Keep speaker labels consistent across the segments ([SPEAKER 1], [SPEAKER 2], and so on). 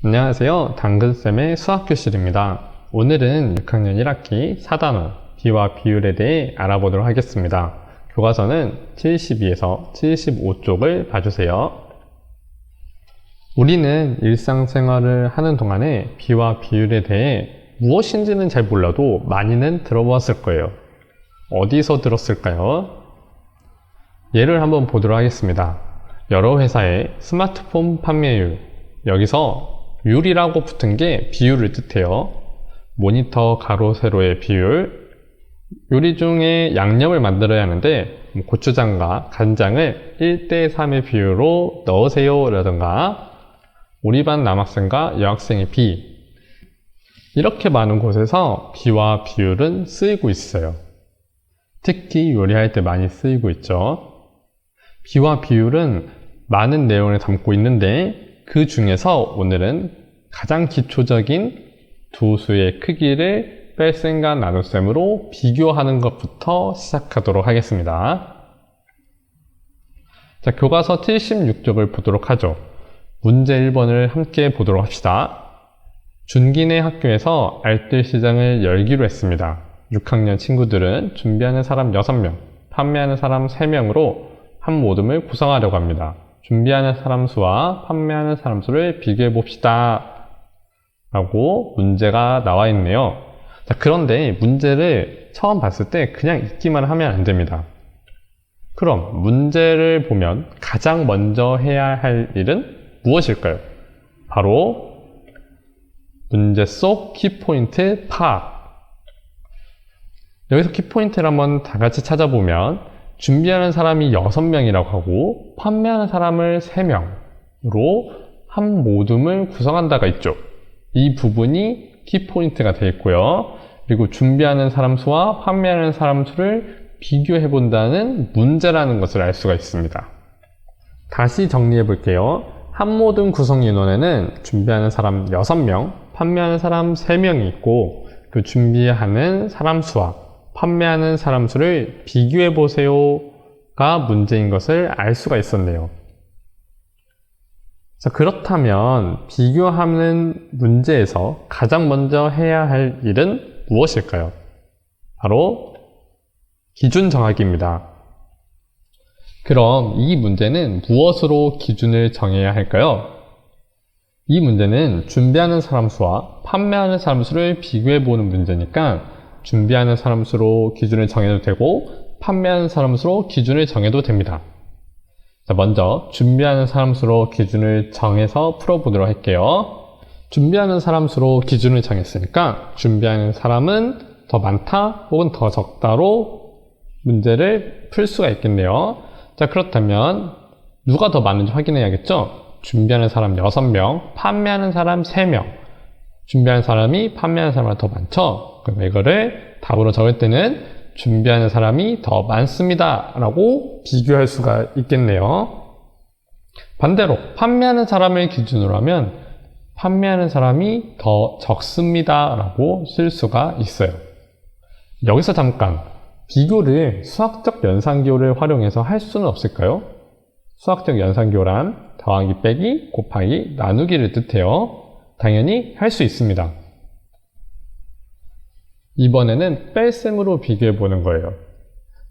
[SPEAKER 1] 안녕하세요. 당근쌤의 수학교실입니다. 오늘은 6학년 1학기 4단원 비와 비율에 대해 알아보도록 하겠습니다. 교과서는 72에서 75쪽을 봐주세요. 우리는 일상생활을 하는 동안에 비와 비율에 대해 무엇인지는 잘 몰라도 많이는 들어보았을 거예요. 어디서 들었을까요? 예를 한번 보도록 하겠습니다. 여러 회사의 스마트폰 판매율, 여기서 율이라고 붙은 게 비율을 뜻해요. 모니터 가로 세로의 비율, 요리 중에 양념을 만들어야 하는데 고추장과 간장을 1대3의 비율로 넣으세요 라든가 우리 반 남학생과 여학생의 비, 이렇게 많은 곳에서 비와 비율은 쓰이고 있어요. 특히 요리할 때 많이 쓰이고 있죠. 비와 비율은 많은 내용을 담고 있는데 그 중에서 오늘은 가장 기초적인 두 수의 크기를 뺄셈과 나눗셈으로 비교하는 것부터 시작하도록 하겠습니다. 자, 교과서 76쪽을 보도록 하죠. 문제 1번을 함께 보도록 합시다. 준기네 학교에서 알뜰시장을 열기로 했습니다. 6학년 친구들은 준비하는 사람 6명, 판매하는 사람 3명으로 한 모둠을 구성하려고 합니다. 준비하는 사람 수와 판매하는 사람 수를 비교해 봅시다 라고 문제가 나와 있네요. 자, 그런데 문제를 처음 봤을 때 그냥 읽기만 하면 안 됩니다. 그럼 문제를 보면 가장 먼저 해야 할 일은 무엇일까요? 바로 문제 속 키포인트 파악. 여기서 키포인트를 한번 다 같이 찾아보면 준비하는 사람이 6명이라고 하고 판매하는 사람을 3명으로 한 모둠을 구성한다가 있죠. 이 부분이 키포인트가 되어 있고요. 그리고 준비하는 사람 수와 판매하는 사람 수를 비교해 본다는 문제라는 것을 알 수가 있습니다. 다시 정리해 볼게요. 한 모둠 구성 인원에는 준비하는 사람 6명, 판매하는 사람 3명이 있고 그 준비하는 사람 수와 판매하는 사람 수를 비교해 보세요가 문제인 것을 알 수가 있었네요. 자, 그렇다면 비교하는 문제에서 가장 먼저 해야 할 일은 무엇일까요? 바로 기준 정하기입니다. 그럼 이 문제는 무엇으로 기준을 정해야 할까요? 이 문제는 준비하는 사람 수와 판매하는 사람 수를 비교해 보는 문제니까 준비하는 사람 수로 기준을 정해도 되고 판매하는 사람 수로 기준을 정해도 됩니다. 자, 먼저 준비하는 사람 수로 기준을 정해서 풀어보도록 할게요. 준비하는 사람 수로 기준을 정했으니까 준비하는 사람은 더 많다 혹은 더 적다로 문제를 풀 수가 있겠네요. 자, 그렇다면 누가 더 많은지 확인해야겠죠? 준비하는 사람 6명, 판매하는 사람 3명. 준비하는 사람이 판매하는 사람보다 더 많죠? 그럼 이거를 답으로 적을 때는 준비하는 사람이 더 많습니다 라고 비교할 수가 있겠네요. 반대로 판매하는 사람을 기준으로 하면 판매하는 사람이 더 적습니다 라고 쓸 수가 있어요. 여기서 잠깐 비교를 수학적 연산기호를 활용해서 할 수는 없을까요? 수학적 연산기호란 더하기 빼기 곱하기 나누기를 뜻해요. 당연히 할 수 있습니다. 이번에는 뺄셈으로 비교해 보는 거예요.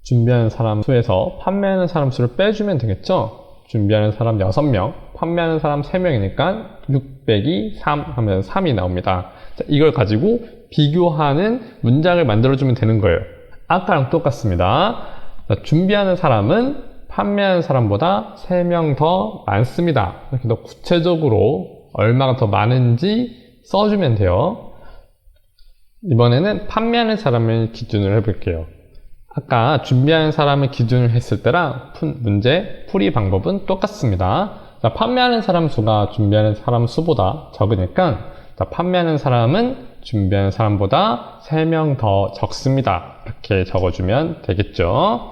[SPEAKER 1] 준비하는 사람 수에서 판매하는 사람 수를 빼주면 되겠죠? 준비하는 사람 6명, 판매하는 사람 3명이니까 6 빼기 3 하면 3이 나옵니다. 자, 이걸 가지고 비교하는 문장을 만들어주면 되는 거예요. 아까랑 똑같습니다. 자, 준비하는 사람은 판매하는 사람보다 3명 더 많습니다. 이렇게 더 구체적으로 얼마가 더 많은지 써주면 돼요. 이번에는 판매하는 사람을 기준으로 해볼게요. 아까 준비하는 사람을 기준으로 했을 때랑 문제 풀이 방법은 똑같습니다. 자, 판매하는 사람 수가 준비하는 사람 수보다 적으니까 자, 판매하는 사람은 준비하는 사람보다 3명 더 적습니다. 이렇게 적어주면 되겠죠.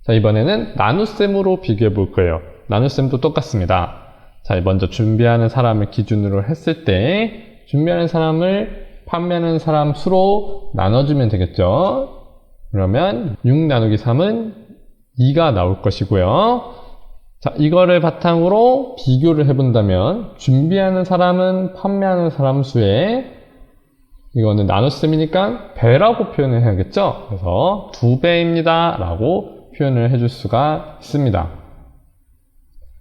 [SPEAKER 1] 자, 이번에는 나눗셈으로 비교해 볼 거예요. 나눗셈도 똑같습니다. 자, 먼저 준비하는 사람을 기준으로 했을 때 준비하는 사람을 판매하는 사람 수로 나눠주면 되겠죠. 그러면 6 나누기 3은 2가 나올 것이고요. 자, 이거를 바탕으로 비교를 해본다면 준비하는 사람은 판매하는 사람 수에 이거는 나눗셈이니까 배라고 표현을 해야겠죠? 그래서 2배입니다 라고 표현을 해줄 수가 있습니다.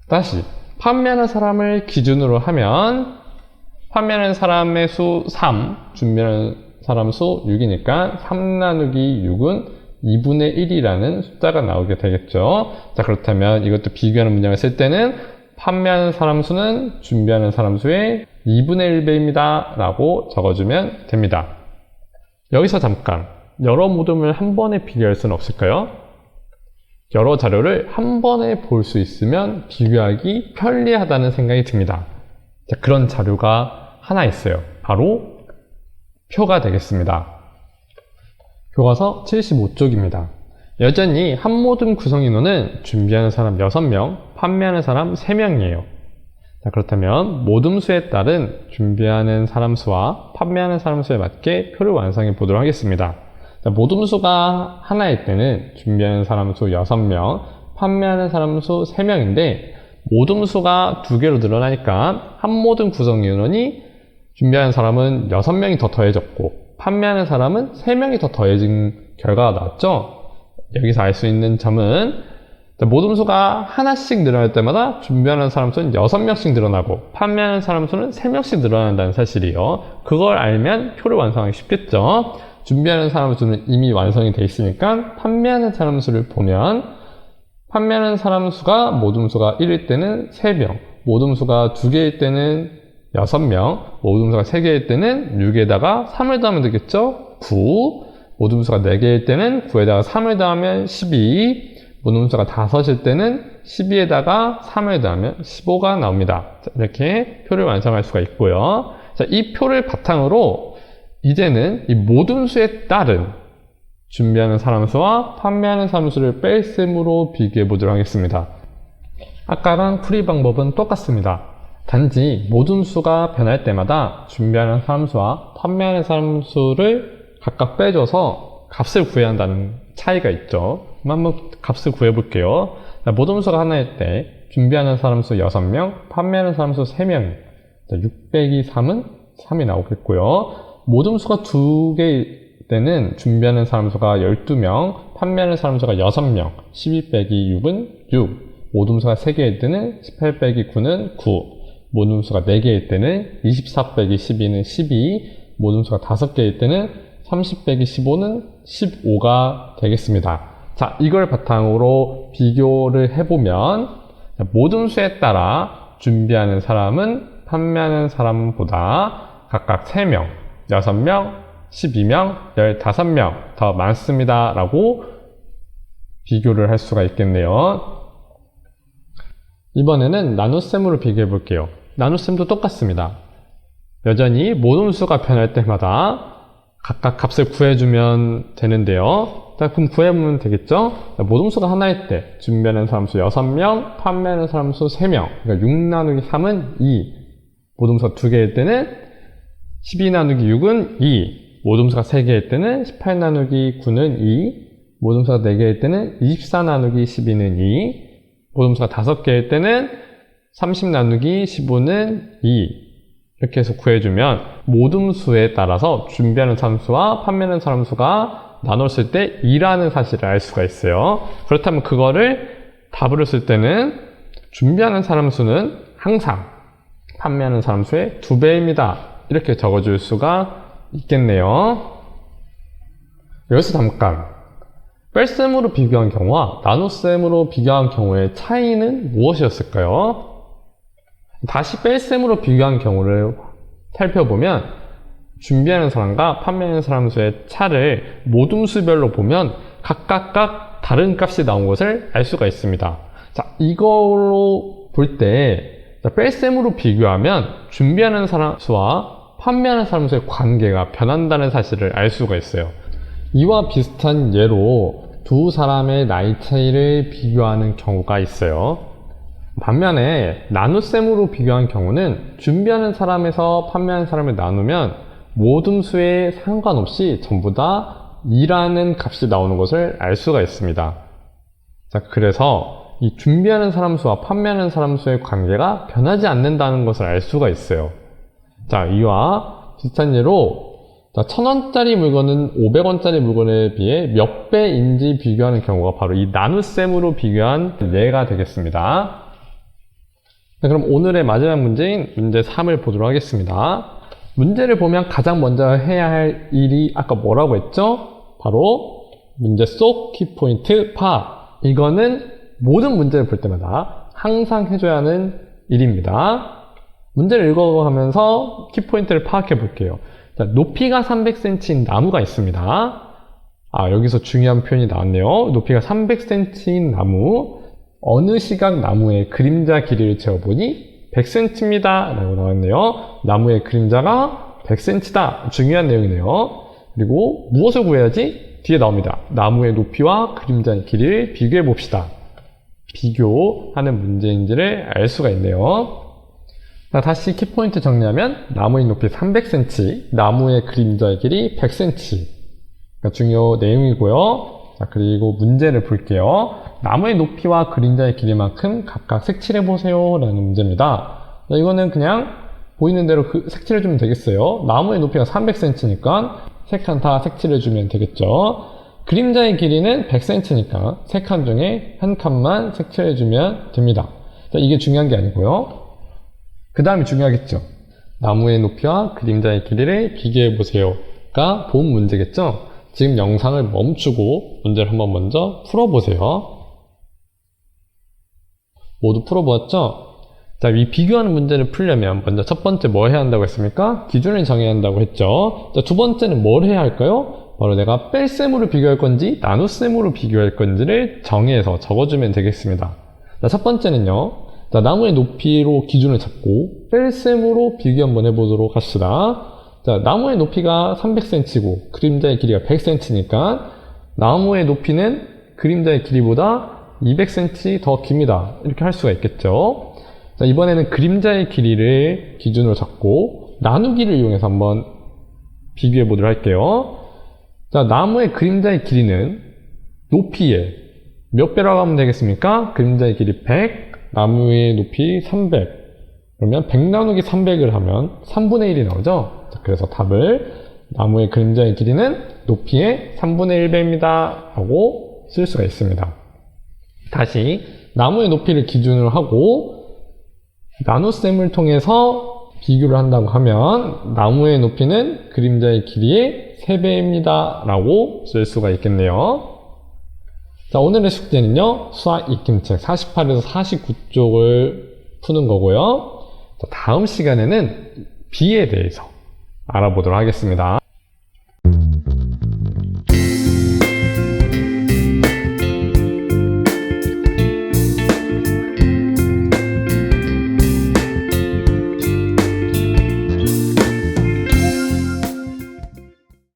[SPEAKER 1] 다시 판매하는 사람을 기준으로 하면 판매하는 사람의 수 3, 준비하는 사람 수 6이니까 3 나누기 6은 2분의 1이라는 숫자가 나오게 되겠죠. 자, 그렇다면 이것도 비교하는 문장을 쓸 때는 판매하는 사람 수는 준비하는 사람 수의 2분의 1배입니다 라고 적어주면 됩니다. 여기서 잠깐, 여러 모둠을 한 번에 비교할 수는 없을까요? 여러 자료를 한 번에 볼 수 있으면 비교하기 편리하다는 생각이 듭니다. 자, 그런 자료가 하나 있어요. 바로 표가 되겠습니다. 교과서 75쪽입니다. 여전히 한 모둠 구성 인원은 준비하는 사람 6명, 판매하는 사람 3명이에요. 자, 그렇다면 모둠수에 따른 준비하는 사람 수와 판매하는 사람 수에 맞게 표를 완성해 보도록 하겠습니다. 자, 모둠수가 하나일 때는 준비하는 사람 수 6명, 판매하는 사람 수 3명인데 모둠수가 2개로 늘어나니까 한 모둠 구성 인원이 준비하는 사람은 6명이 더 더해졌고 판매하는 사람은 3명이 더 더해진 결과가 나왔죠. 여기서 알 수 있는 점은 모둠수가 하나씩 늘어날 때마다 준비하는 사람 수는 6명씩 늘어나고 판매하는 사람 수는 3명씩 늘어난다는 사실이에요. 그걸 알면 표를 완성하기 쉽겠죠. 준비하는 사람 수는 이미 완성이 돼 있으니까 판매하는 사람 수를 보면 판매하는 사람 수가 모둠수가 1일 때는 3명, 모둠수가 2개일 때는 6명, 모둠수가 3개일 때는 6에다가 3을 더하면 되겠죠? 9, 모둠수가 4개일 때는 9에다가 3을 더하면 12, 모둠수가 5일 때는 12에다가 3을 더하면 15가 나옵니다. 자, 이렇게 표를 완성할 수가 있고요. 자, 이 표를 바탕으로 이제는 이 모둠수에 따른 준비하는 사람 수와 판매하는 사람 수를 뺄셈으로 비교해 보도록 하겠습니다. 아까랑 풀이 방법은 똑같습니다. 단지 모둠수가 변할 때마다 준비하는 사람 수와 판매하는 사람 수를 각각 빼줘서 값을 구해야 한다는 차이가 있죠. 한번 값을 구해볼게요. 모둠수가 하나일 때 준비하는 사람 수 6명, 판매하는 사람 수 3명. 6 빼기 3은 3이 나오겠고요. 모둠수가 2개일 때는 준비하는 사람 수가 12명, 판매하는 사람 수가 6명. 12 빼기 6은 6. 모둠수가 3개일 때는 18 빼기 9는 9. 모둠수가 4개일 때는 24 빼기 12는 12, 모둠수가 5개일 때는 30 빼기 15는 15가 되겠습니다. 자, 이걸 바탕으로 비교를 해보면 모둠수에 따라 준비하는 사람은 판매하는 사람보다 각각 3명, 6명, 12명, 15명 더 많습니다 라고 비교를 할 수가 있겠네요. 이번에는 나눗셈으로 비교해 볼게요. 나눗셈도 똑같습니다. 여전히 모둠수가 변할 때마다 각각 값을 구해주면 되는데요. 자, 그럼 구해보면 되겠죠? 자, 모둠수가 하나일 때 준비하는 사람 수 6명, 판매하는 사람 수 3명. 그러니까 6 나누기 3은 2. 모둠수가 2개일 때는 12 나누기 6은 2. 모둠수가 3개일 때는 18 나누기 9는 2. 모둠수가 4개일 때는 24 나누기 12는 2. 모둠수가 5개일 때는 30 나누기 15는 2. 이렇게 해서 구해주면 모둠수에 따라서 준비하는 사람 수와 판매하는 사람 수가 나눴을 때 2라는 사실을 알 수가 있어요. 그렇다면 그거를 답으로 쓸 때는 준비하는 사람 수는 항상 판매하는 사람 수의 2배입니다. 이렇게 적어줄 수가 있겠네요. 여기서 잠깐 뺄셈으로 비교한 경우와 나눗셈으로 비교한 경우의 차이는 무엇이었을까요? 다시 뺄셈으로 비교한 경우를 살펴보면 준비하는 사람과 판매하는 사람 수의 차를 모둠수별로 보면 각각 다른 값이 나온 것을 알 수가 있습니다. 자, 이걸로 볼 때 뺄셈으로 비교하면 준비하는 사람 수와 판매하는 사람 수의 관계가 변한다는 사실을 알 수가 있어요. 이와 비슷한 예로 두 사람의 나이 차이를 비교하는 경우가 있어요. 반면에 나눗셈으로 비교한 경우는 준비하는 사람에서 판매하는 사람을 나누면 모둠수에 상관없이 전부 다 2라는 값이 나오는 것을 알 수가 있습니다. 자, 그래서 이 준비하는 사람 수와 판매하는 사람 수의 관계가 변하지 않는다는 것을 알 수가 있어요. 자, 이와 비슷한 예로 1000원짜리 물건은 500원짜리 물건에 비해 몇 배인지 비교하는 경우가 바로 이 나눗셈으로 비교한 예가 되겠습니다. 자, 그럼 오늘의 마지막 문제인 문제 3을 보도록 하겠습니다. 문제를 보면 가장 먼저 해야 할 일이 아까 뭐라고 했죠? 바로 문제 속 키포인트 파악. 이거는 모든 문제를 볼 때마다 항상 해줘야 하는 일입니다. 문제를 읽어가면서 키포인트를 파악해 볼게요. 자, 높이가 300cm인 나무가 있습니다. 여기서 중요한 표현이 나왔네요. 높이가 300cm인 나무, 어느 시각 나무의 그림자 길이를 재어보니 100cm입니다 라고 나왔네요. 나무의 그림자가 100cm다. 중요한 내용이네요. 그리고 무엇을 구해야지? 뒤에 나옵니다. 나무의 높이와 그림자의 길이를 비교해 봅시다. 비교하는 문제인지를 알 수가 있네요. 자, 다시 키포인트 정리하면 나무의 높이 300cm, 나무의 그림자의 길이 100cm. 중요 내용이고요. 자, 그리고 문제를 볼게요. 나무의 높이와 그림자의 길이만큼 각각 색칠해보세요 라는 문제입니다. 자, 이거는 그냥 보이는 대로 색칠해주면 되겠어요. 나무의 높이가 300cm니까 3칸 다 색칠해주면 되겠죠. 그림자의 길이는 100cm니까 3칸 중에 1칸만 색칠해주면 됩니다. 자, 이게 중요한 게 아니고요. 그 다음이 중요하겠죠. 나무의 높이와 그림자의 길이를 비교해보세요가 본 문제겠죠. 지금 영상을 멈추고 문제를 한번 먼저 풀어보세요. 모두 풀어보았죠? 자, 이 비교하는 문제를 풀려면 먼저 첫 번째 뭐 해야 한다고 했습니까? 기준을 정해야 한다고 했죠. 자, 두 번째는 뭘 해야 할까요? 바로 내가 뺄셈으로 비교할 건지 나눗셈으로 비교할 건지를 정해서 적어주면 되겠습니다. 자, 첫 번째는요. 자, 나무의 높이로 기준을 잡고 뺄셈으로 비교 한번 해보도록 합시다. 자, 나무의 높이가 300cm고 그림자의 길이가 100cm니까 나무의 높이는 그림자의 길이보다 200cm 더 깁니다. 이렇게 할 수가 있겠죠. 자, 이번에는 그림자의 길이를 기준으로 잡고 나누기를 이용해서 한번 비교해 보도록 할게요. 자, 나무의 그림자의 길이는 높이에 몇 배라고 하면 되겠습니까? 그림자의 길이 100, 나무의 높이 300. 그러면 100 나누기 300을 하면 3분의 1이 나오죠? 자, 그래서 답을 나무의 그림자의 길이는 높이의 3분의 1배입니다 하고 쓸 수가 있습니다. 다시 나무의 높이를 기준으로 하고 나눗셈을 통해서 비교를 한다고 하면 나무의 높이는 그림자의 길이의 3배입니다 라고 쓸 수가 있겠네요. 자, 오늘의 숙제는요, 수학 익힘책 48에서 49쪽을 푸는 거고요. 자, 다음 시간에는 비에 대해서 알아보도록 하겠습니다.